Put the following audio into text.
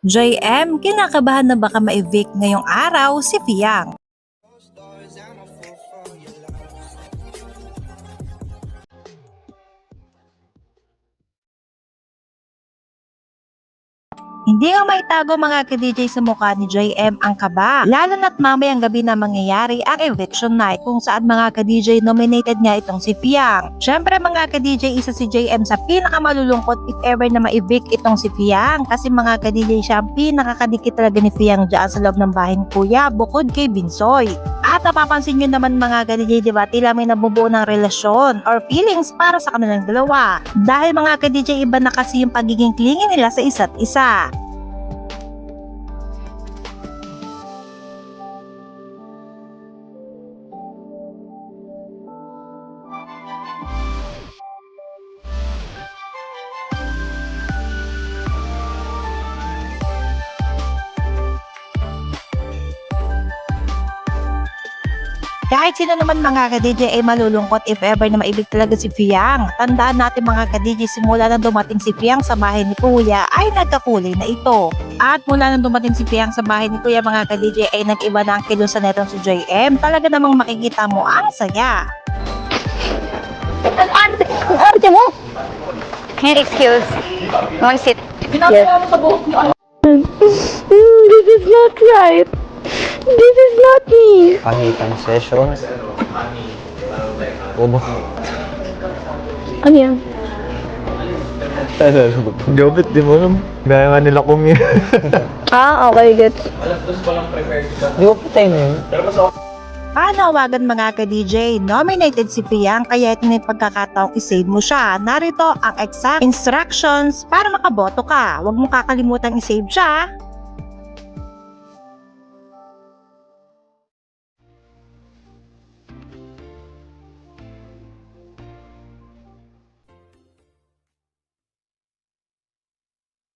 JM, kinakabahan na baka ma-evict ngayong araw si Fiang. Hindi nga maitago mga ka-DJ sa mukha ni JM ang kaba. Lalo na't mamayang gabi na mangyayari ang eviction night kung saan mga ka-DJ nominated nga itong si Fiang. Syempre mga ka-DJ, isa si JM sa pinakamalulungkot if ever na ma-evict itong si Fiang. Kasi mga ka-DJ, siya ang pinakakadikit talaga ni Fiang dyan sa loob ng bahay ni Kuya bukod kay Binsoy. At napapansin nyo naman mga ka-DJ, diba, tila may nabubuo ng relasyon or feelings para sa kanilang dalawa. Dahil mga ka-DJ, iba na kasi yung pagiging clingy nila sa isa't isa. Kahit sino naman mga ka-DJ ay malulungkot if ever na maibig talaga si Fiang. Tandaan natin mga ka-DJ, simula nang dumating si Fiang sa bahay ni Kuya ay nagkakulay na ito. At mula nang dumating si Fiang sa bahay ni Kuya mga ka-DJ ay nag-iba na ang kilusan netong si JM. Talaga namang makikita mo ang saya. Ang arte mo! Can't excuse. Go sit. Yes. This is not right. This is not me. Pangitang session. Obo. Ano yan? Jobit, di mo alam. Gaya nga nila kung yun. Okay, good. Di ko patay na yun. Panawagan mga ka-DJ, nominated si Fiang kaya ito na yung pagkakataong isave mo siya. Narito ang exact instructions para makaboto ka. Huwag mo kakalimutan isave siya.